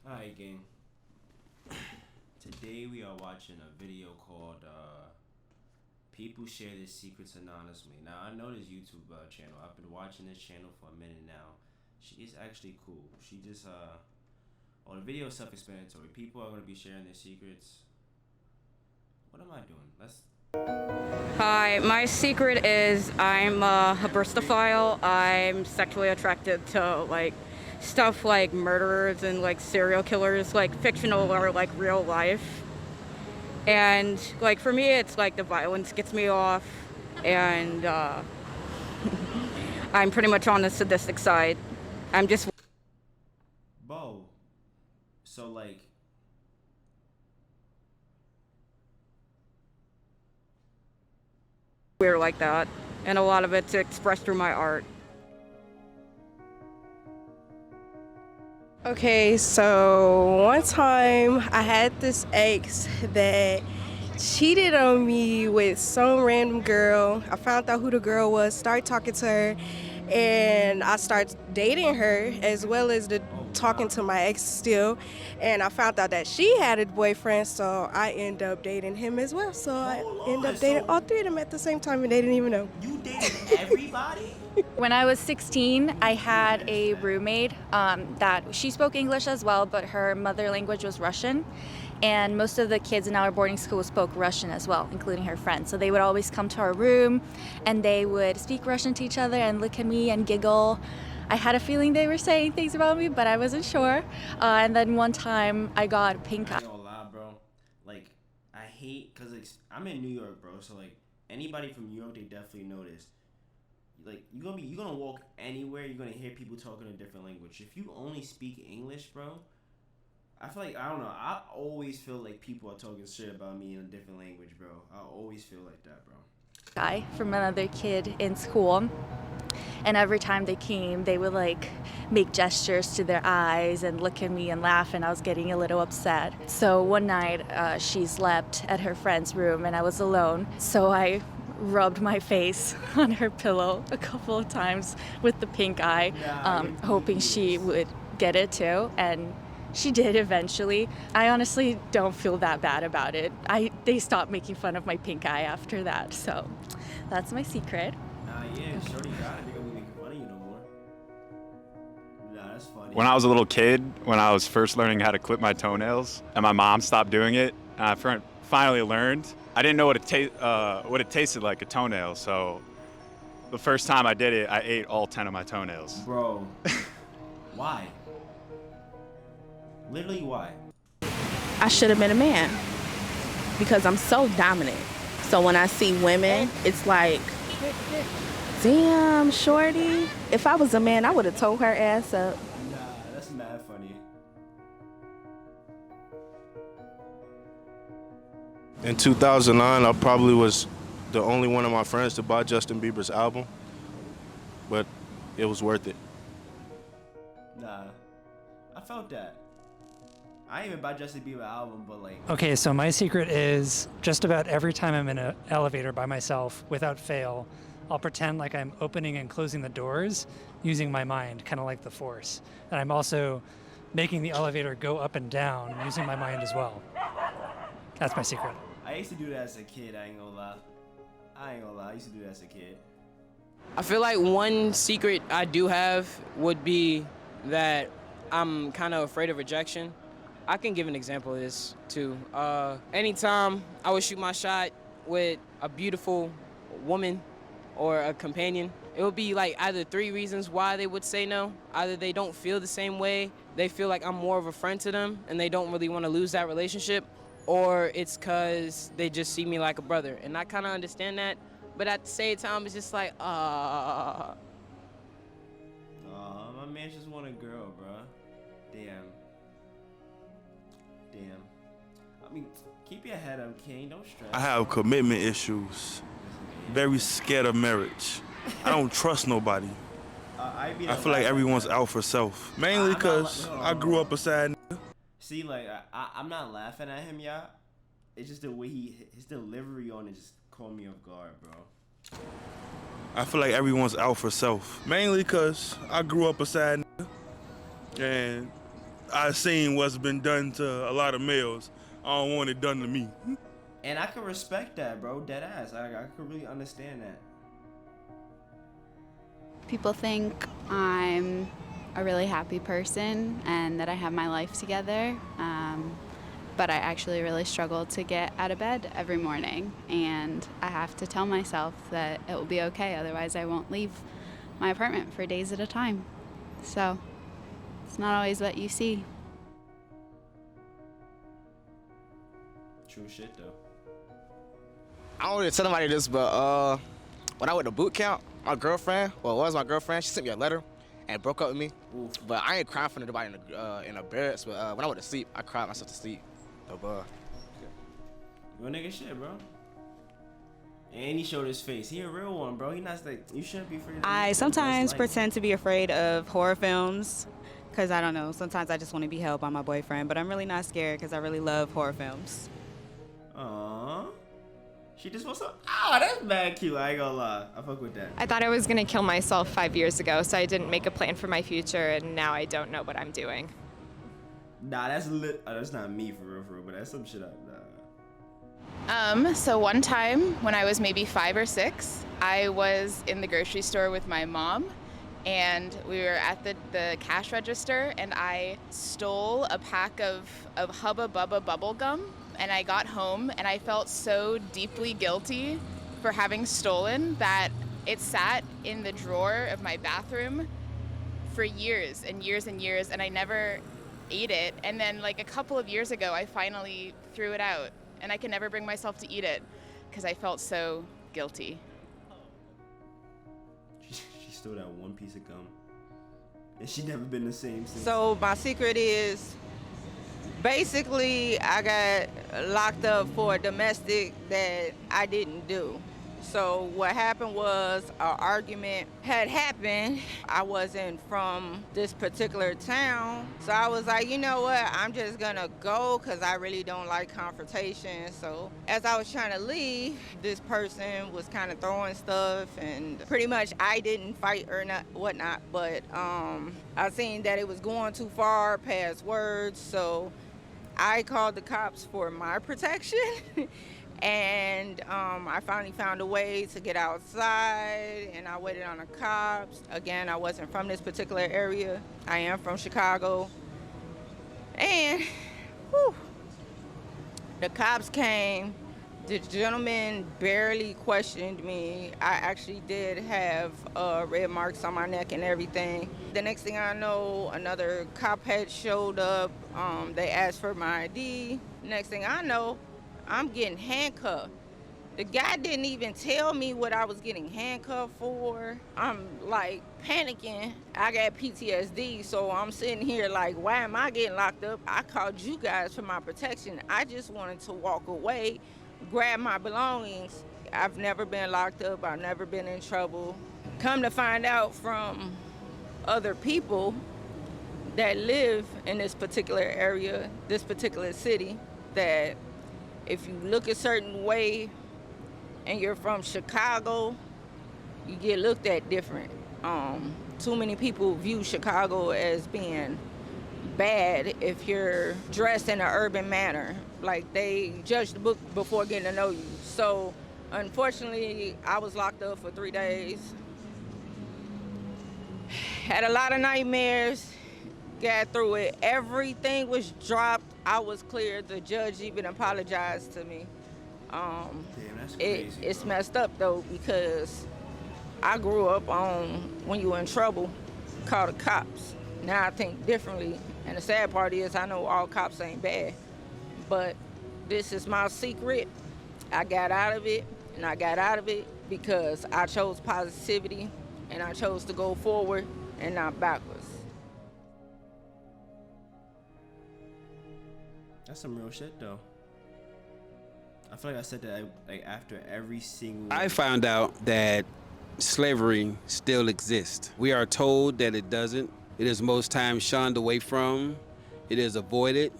Alright, gang. Today we are watching a video called People Share Their Secrets Anonymously. Now, I know this YouTube channel. I've been watching this channel for a minute now. She is actually cool. She just, well, the video is self-explanatory. People are going to be sharing their secrets. What am I doing? Hi, my secret is I'm a burstophile. I'm sexually attracted to like stuff like murderers and like serial killers, like fictional or like real life. And like for me, it's like the violence gets me off, and I'm pretty much on the sadistic side. I'm just Bo. So, like, weird like that, and a lot of it's expressed through my art. Okay, so one time I had this ex that cheated on me with some random girl. I found out who the girl was, started talking to her, and I started dating her as well as talking to my ex still. And I found out that she had a boyfriend, so I ended up dating him as well. So I ended up dating all three of them at the same time, and they didn't even know. you dated everybody? When I was 16, I had a roommate that she spoke English as well, but her mother language was Russian. And most of the kids in our boarding school spoke Russian as well, including her friends. So they would always come to our room and they would speak Russian to each other and look at me and giggle. I had a feeling they were saying things about me, but I wasn't sure. And then one time I got pink eye. I ain't gonna lie, bro. Like, I hate, cause like, I'm in New York, bro. So like, anybody from New York, they definitely know this. Like, you're gonna walk anywhere, you're gonna hear people talking a different language. If you only speak English, bro, I feel like, I don't know, I always feel like people are talking shit about me in a different language, bro. I always feel like that, bro. Guy from another kid in school, and every time they came they would like make gestures to their eyes and look at me and laugh, and I was getting a little upset. So one night she slept at her friend's room and I was alone, so I rubbed my face on her pillow a couple of times with the pink eye, hoping she would get it too, and she did eventually. I honestly don't feel that bad about it. They stopped making fun of my pink eye after that, so that's my secret. Nah, yeah, shorty got it. They gonna be making fun of you no more. Nah, that's funny. When I was a little kid, when I was first learning how to clip my toenails, and my mom stopped doing it, and I finally learned, I didn't know what it tasted like, a toenail, so the first time I did it, I ate all 10 of my toenails. Bro, why? Literally, why? I should have been a man because I'm so dominant. So when I see women, it's like, damn, shorty. If I was a man, I would have told her ass up. Nah, that's mad funny. In 2009, I probably was the only one of my friends to buy Justin Bieber's album, but it was worth it. Nah, I felt that. I ain't even buy Justin Bieber album, but like. Okay, so my secret is just about every time I'm in an elevator by myself, without fail, I'll pretend like I'm opening and closing the doors using my mind, kind of like the Force. And I'm also making the elevator go up and down using my mind as well. That's my secret. I used to do that as a kid, I ain't gonna lie. I used to do that as a kid. I feel like one secret I do have would be that I'm kind of afraid of rejection. I can give an example of this too. Anytime I would shoot my shot with a beautiful woman or a companion, it would be like either 3 reasons why they would say no. Either they don't feel the same way, they feel like I'm more of a friend to them and they don't really want to lose that relationship, or it's because they just see me like a brother. And I kind of understand that, but at the same time, it's just like, My man just want a girl, bro. Damn. I mean, keep your head up, King. Don't stress. I have commitment issues. Very scared of marriage. I don't trust nobody. I feel like everyone's out for self. Mainly because I grew up a sad nigga. See, like, I'm not laughing at him, y'all. It's just the way his delivery on it just caught me off guard, bro. I feel like everyone's out for self. Mainly because I grew up a sad nigga. And I've seen what's been done to a lot of males. I don't want it done to me. And I can respect that, bro. Dead ass. I could really understand that. People think I'm a really happy person and that I have my life together, but I actually really struggle to get out of bed every morning, and I have to tell myself that it will be okay, otherwise I won't leave my apartment for days at a time. So it's not always what you see. True shit, though. I don't really tell nobody this, but when I went to boot camp, my girlfriend, well, it was my girlfriend, she sent me a letter and broke up with me. Oof. But I ain't crying for nobody in the barracks, but when I went to sleep, I cried myself to sleep. Real nigga shit, bro. And he showed his face. He a real one, bro. He not like, you shouldn't be afraid of I sometimes pretend to be afraid of horror films because I don't know. Sometimes I just want to be held by my boyfriend, but I'm really not scared because I really love horror films. Aww. She just wants to. Ah, that's mad cute. I ain't gonna lie. I fuck with that. I thought I was gonna kill myself 5 years ago, so I didn't make a plan for my future, and now I don't know what I'm doing. Nah, that's lit. Oh, that's not me for real, but that's some shit up. So one time when I was maybe 5 or 6, I was in the grocery store with my mom, and we were at the cash register, and I stole a pack of Hubba Bubba bubble gum, and I got home, and I felt so deeply guilty for having stolen that it sat in the drawer of my bathroom for years and years and years, and I never ate it. And then like a couple of years ago, I finally threw it out, and I can never bring myself to eat it because I felt so guilty. She stole that one piece of gum, and she never been the same since. So my secret is, basically, I got locked up for a domestic that I didn't do. So what happened was an argument had happened. I wasn't from this particular town. So I was like, you know what? I'm just gonna go because I really don't like confrontation. So as I was trying to leave, this person was kind of throwing stuff, and pretty much I didn't fight or not, whatnot, but I seen that it was going too far past words. So I called the cops for my protection. And I finally found a way to get outside, and I waited on the cops. Again, I wasn't from this particular area. I am from Chicago. And the cops came. The gentleman barely questioned me. I actually did have red marks on my neck and everything. The next thing I know, another cop had showed up. They asked for my ID. Next thing I know, I'm getting handcuffed. The guy didn't even tell me what I was getting handcuffed for. I'm like panicking. I got PTSD, so I'm sitting here like, why am I getting locked up? I called you guys for my protection. I just wanted to walk away, grab my belongings. I've never been locked up. I've never been in trouble. Come to find out from other people that live in this particular area, this particular city, that if you look a certain way and you're from Chicago, you get looked at different. Too many people view Chicago as being bad if you're dressed in an urban manner. Like, they judge the book before getting to know you. So unfortunately, I was locked up for 3 days. Had a lot of nightmares, got through it. Everything was dropped. I was cleared. The judge even apologized to me. Damn, that's crazy, it's messed up though, because I grew up on when you were in trouble, call the cops. Now I think differently, and the sad part is I know all cops ain't bad, but this is my secret. I got out of it, and I got out of it because I chose positivity, and I chose to go forward and not backwards. That's some real shit, though. I feel like I said that like after every single. I found out that slavery still exists. We are told that it doesn't. It is most times shunned away from. It is avoided.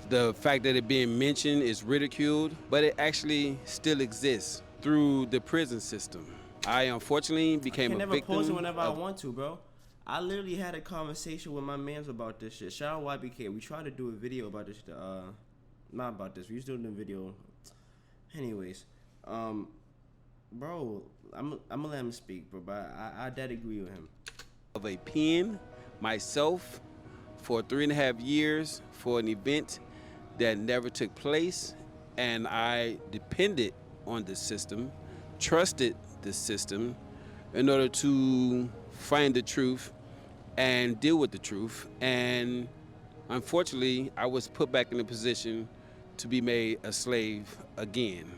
The fact that it being mentioned is ridiculed, but it actually still exists through the prison system. I unfortunately became a victim. I can never pause it whenever I want to, bro. I literally had a conversation with my mans about this shit. Shout out YBK. We tried to do a video about this. Not about this. We was doing a video. Anyways, bro, I'm gonna let him speak, bro. But I dead agree with him. Of a pen myself for 3.5 years for an event that never took place, and I depended on the system, trusted the system in order to find the truth and deal with the truth. And unfortunately, I was put back in a position to be made a slave again.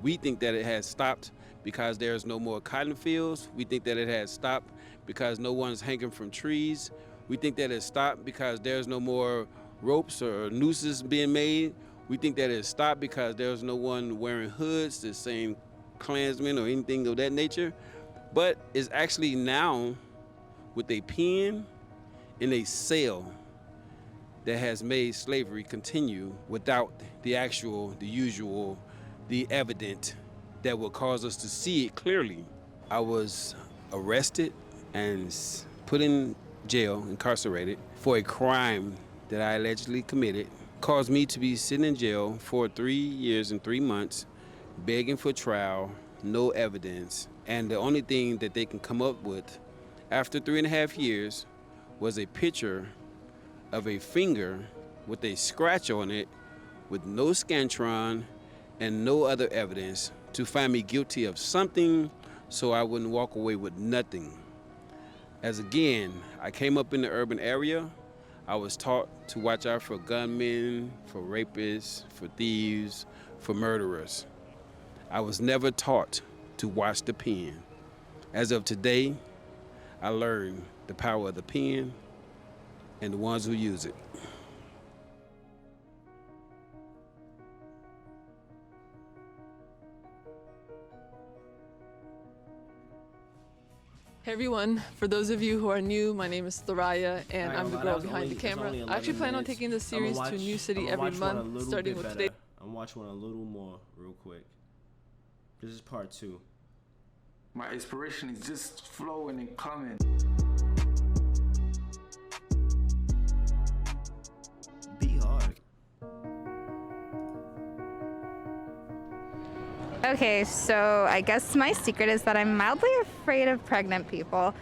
We think that it has stopped because there's no more cotton fields. We think that it has stopped because no one's hanging from trees. We think that it stopped because there's no more ropes or nooses being made. We think that it stopped because there's no one wearing hoods, the same Klansmen or anything of that nature. But it's actually now with a pen in a cell that has made slavery continue without the usual, the evident that will cause us to see it clearly. I was arrested and put in jail, incarcerated, for a crime that I allegedly committed. Caused me to be sitting in jail for 3 years and 3 months, begging for trial, no evidence. And the only thing that they can come up with after 3.5 years was a picture of a finger with a scratch on it with no scantron and no other evidence to find me guilty of something so I wouldn't walk away with nothing. As again, I came up in the urban area. I was taught to watch out for gunmen, for rapists, for thieves, for murderers. I was never taught to watch the pen. As of today, I learned the power of the pen and the ones who use it. Hey everyone, for those of you who are new, my name is Thoraya and I'm the girl behind the camera. I actually plan on taking this series to a new city every month, starting with today. I'm watching one a little more real quick. This is part 2. My inspiration is just flowing and coming. Be hard. Okay, so I guess my secret is that I'm mildly afraid of pregnant people.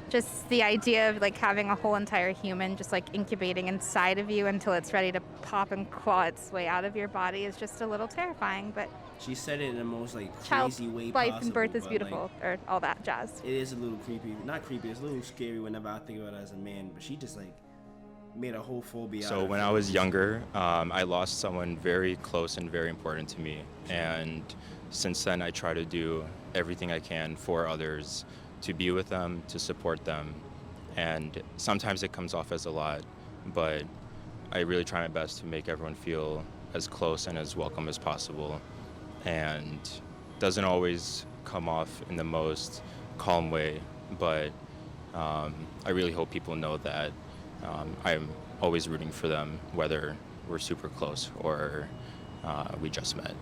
Just the idea of like having a whole entire human just like incubating inside of you until it's ready to pop and claw its way out of your body is just a little terrifying, but She said it in the most like child crazy way life possible. and birth is but, beautiful, like, or all that jazz. it is a little creepy. Not creepy, it's a little scary whenever I think about it as a man, but she just like made a whole phobia out So of when it. I was younger, I lost someone very close and very important to me. And since then, I try to do everything I can for others, to be with them, to support them. And sometimes it comes off as a lot, but I really try my best to make everyone feel as close and as welcome as possible. And doesn't always come off in the most calm way, but I really hope people know that I'm always rooting for them, whether we're super close or we just met.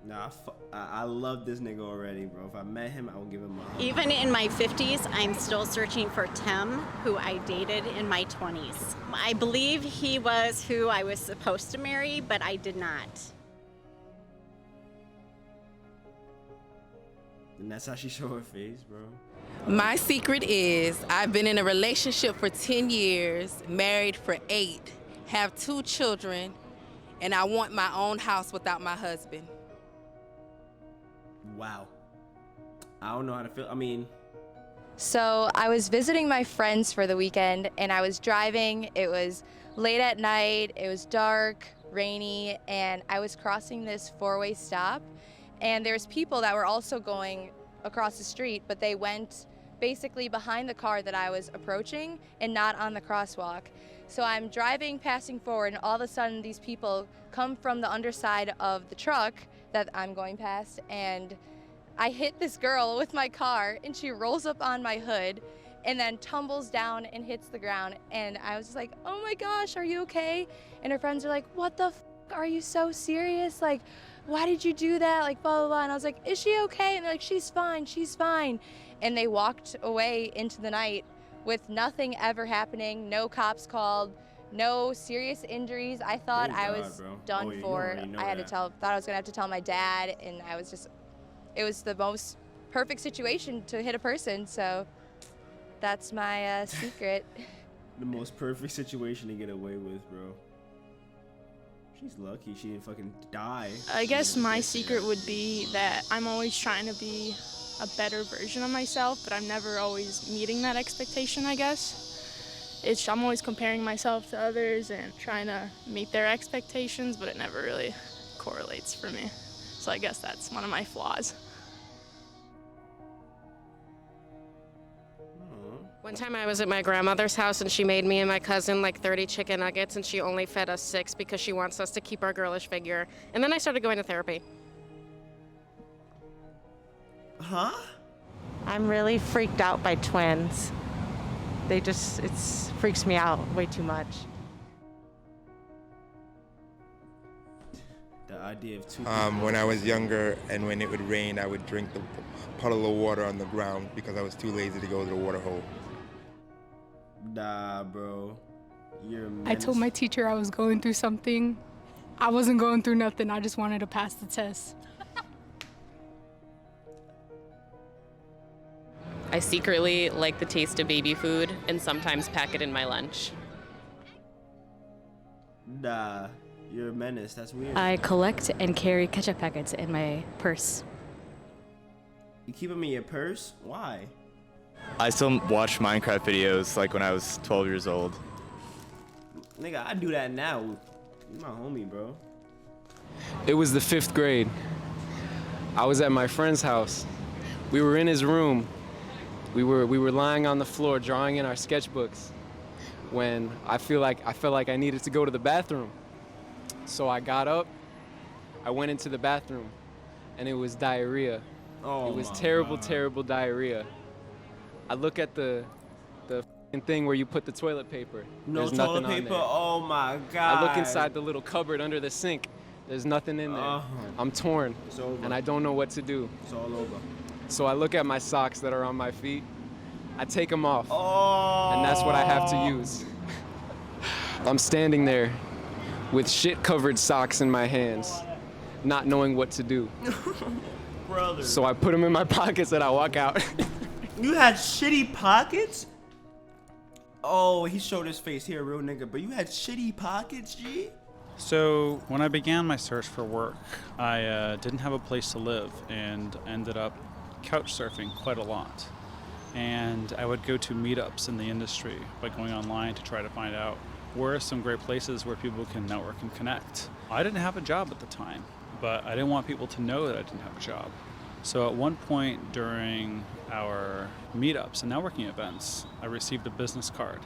Nah, I love this nigga already, bro. If I met him, I would give him a hug. Even in my 50s, I'm still searching for Tim, who I dated in my 20s. I believe he was who I was supposed to marry, but I did not. And that's how she show her face, bro. My secret is I've been in a relationship for 10 years, married for 8, have 2 children, and I want my own house without my husband. Wow. I don't know how to feel. I mean, So I was visiting my friends for the weekend and I was driving. It was late at night, it was dark, rainy, and I was crossing this 4-way stop and there's people that were also going across the street, but they went basically behind the car that I was approaching and not on the crosswalk. So I'm driving, passing forward, and all of a sudden these people come from the underside of the truck that I'm going past, and I hit this girl with my car and she rolls up on my hood and then tumbles down and hits the ground, and I was just like, oh my gosh, are you okay? And her friends are like, what the f, are you so serious? Like, why did you do that? Like, blah, blah, blah. And I was like, is she okay? And they're like, she's fine, she's fine. And they walked away into the night with nothing ever happening, no cops called, no serious injuries. I thought Thank I God, was bro. done Oh, yeah, you for. already know I had that. thought I was gonna have to tell my dad, and I was just, it was the most perfect situation to hit a person, so that's my secret. The most perfect situation to get away with, bro. She's lucky she didn't fucking die. I guess my secret would be that I'm always trying to be a better version of myself, but I'm never always meeting that expectation, I guess. I'm always comparing myself to others and trying to meet their expectations, but it never really correlates for me. So I guess that's one of my flaws. One time I was at my grandmother's house and she made me and my cousin like 30 chicken nuggets and she only fed us 6 because she wants us to keep our girlish figure. And then I started going to therapy. Huh? I'm really freaked out by twins. It freaks me out way too much. The idea of two when I was younger and when it would rain, I would drink the puddle of water on the ground because I was too lazy to go to the water hole. Nah, bro. You're a I told my teacher I was going through something. I wasn't going through nothing. I just wanted to pass the test. I secretly like the taste of baby food and sometimes pack it in my lunch. Nah, you're a menace. That's weird. I collect and carry ketchup packets in my purse. You keep them in your purse? Why? I still watch Minecraft videos like when I was 12 years old. Nigga, I do that now. You my homie, bro. It was the 5th grade. I was at my friend's house. We were in his room. We were lying on the floor drawing in our sketchbooks when I felt like I needed to go to the bathroom. So I got up, I went into the bathroom, and it was diarrhea. Oh, it was my terrible, God. terrible diarrhea. I look at the thing where you put the toilet paper. No There's toilet nothing paper? on there. Oh my God. I look inside the little cupboard under the sink. There's nothing in there. I'm torn, It's over. and I don't know what to do. It's all over. So I look at my socks that are on my feet. I take them off, Oh. and that's what I have to use. I'm standing there with shit-covered socks in my hands, not knowing what to do. Brother. So I put them in my pockets and I walk out. You had shitty pockets? Oh, he showed his face here, real nigga. But you had shitty pockets, G? So when I began my search for work, I didn't have a place to live and ended up couch surfing quite a lot. And I would go to meetups in the industry by going online to try to find out where are some great places where people can network and connect. I didn't have a job at the time, but I didn't want people to know that I didn't have a job. So at one point during our meetups and networking events, I received a business card.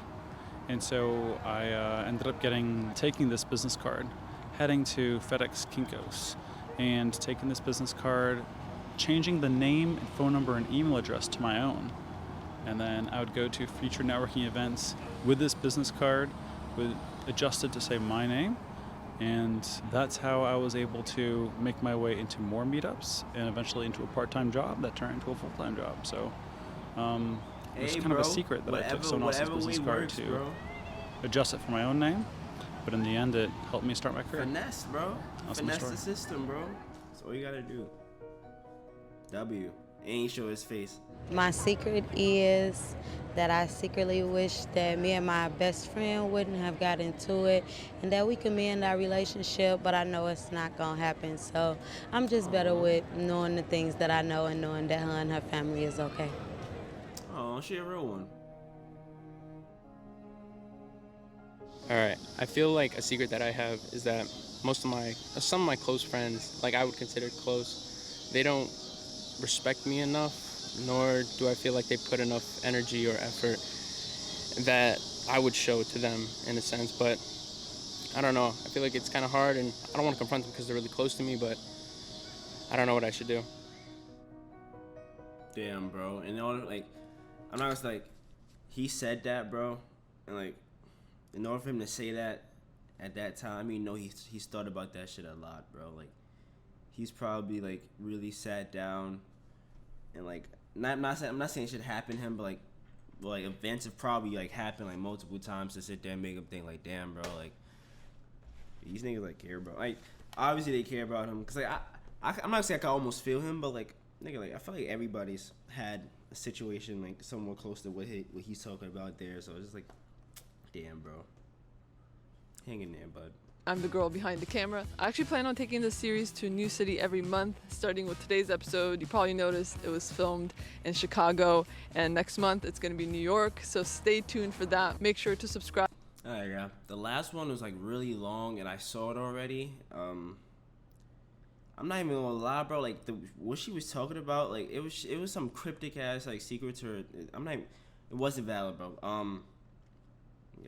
And so I ended up taking this business card, heading to FedEx Kinko's, and taking this business card, changing the name and phone number and email address to my own. And then I would go to future networking events with this business card, adjusted to say my name. And that's how I was able to make my way into more meetups and eventually into a part-time job that turned into a full-time job. So it was kind of a secret that I took someone else's business card to adjust it for my own name. But in the end, it helped me start my career. Finesse, bro. That's my Finesse story. the system, bro. That's all you gotta do. W. Ain't show his face. My secret is that I secretly wish that me and my best friend wouldn't have got into it and that we could mend our relationship, but I know it's not gonna happen. So I'm just better with knowing the things that I know and knowing that her and her family is okay. Oh, she a real one. All right, I feel like a secret that I have is that some of my close friends, like I would consider close, they don't respect me enough, nor do I feel like they put enough energy or effort that I would show to them in a sense. But I don't know, I feel like it's kind of hard, and I don't want to confront them because they're really close to me, but I don't know what I should do. Damn, bro. And all like, I'm not gonna like, he said that, bro, and like, in order for him to say that at that time, you know, he's thought about that shit a lot, bro. Like, he's probably like really sat down and like I'm not saying it should happen to him, but like events have probably like happened like multiple times to sit there and make him think like, damn, bro, like these niggas like care about, like obviously they care about him, cause like I'm not saying I can almost feel him, but like nigga, like I feel like everybody's had a situation like somewhat close to what he's talking about there, so it's just like, damn, bro, hang in there, bud. I'm the girl behind the camera. I actually plan on taking this series to a new city every month, starting with today's episode. You probably noticed it was filmed in Chicago, and next month it's going to be New York, so stay tuned for that. Make sure to subscribe. Alright, yeah. The last one was like really long, and I saw it already. I'm not even gonna lie, bro. Like what she was talking about, like it was some cryptic ass like secret to her. It wasn't valid, bro.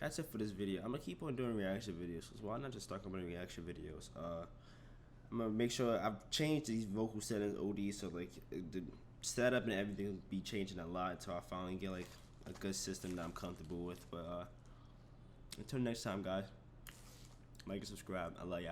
That's it for this video. I'm gonna keep on doing reaction videos. Cause why not just start doing reaction videos? I'm gonna make sure I've changed these vocal settings OD, so like the setup and everything will be changing a lot until I finally get like a good system that I'm comfortable with. But until next time, guys, like and subscribe. I love ya.